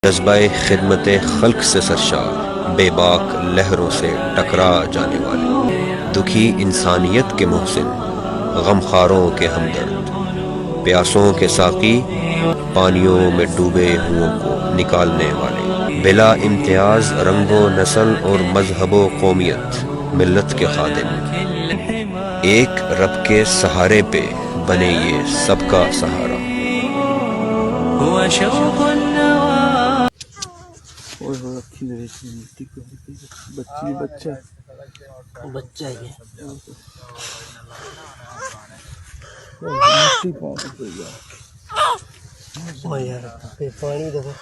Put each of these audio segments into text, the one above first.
जज्बाए खिदमत खल्क से सरशार, बेबाक लहरों से टकरा जाने वाले, दुखी इंसानियत के मोहसिन, गमखारों के हमदर्द, प्यासों के साकी, पानियों में डूबे हुओं को निकालने वाले, बिला इम्तियाज रंगो नस्ल और मजहबो कौमियत मिल्लत के खादिम, एक रब के सहारे पे बने ये सबका सहारा। बच्चा ही है। पानी देखो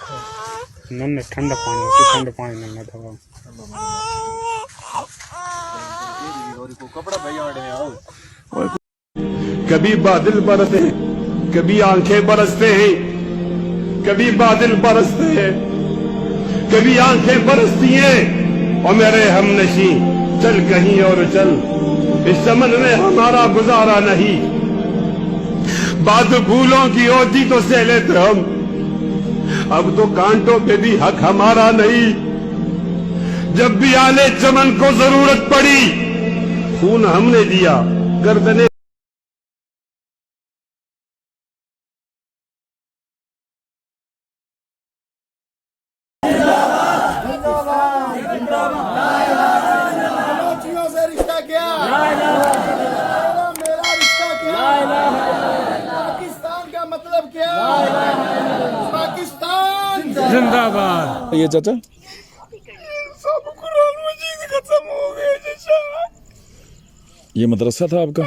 नन्हे ठंडा पानी नन्हे दबाओ कभी बादल बरसते हैं, कभी आंखें बरसते हैं, कभी बादल बरसते हैं, कभी आंखें बरसती हैं। और मेरे हमनशी चल कहीं और चल, इस चमन में हमारा गुजारा नहीं। बात फूलों की होती तो सह लेते हम, अब तो कांटों पे भी हक हमारा नहीं। जब भी आले चमन को जरूरत पड़ी, खून हमने दिया, गर्दने से रिश्ता क्या, मेरा रिश्ता क्या, पाकिस्तान का मतलब क्या, पाकिस्तान जिंदाबाद। ये चाचा सब कुरान मजीद खत्म हो गए चाचा। ये मदरसा था आपका?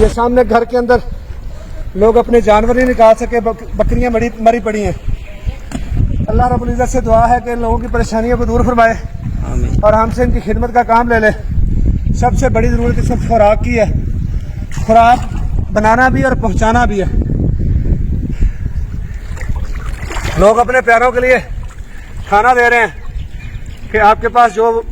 ये सामने घर के अंदर लोग अपने जानवर नहीं निकाल सके, बकरियां मरी पड़ी हैं। अल्लाह रब्बुल इज्जत से दुआ है कि लोगों की परेशानियों को दूर फरमाए और हमसे इनकी खिदमत का काम ले ले। सबसे बड़ी जरूरत इस वक्त खुराक की है, खुराक बनाना भी और पहुंचाना भी है। लोग अपने प्यारों के लिए खाना दे रहे हैं कि आपके पास जो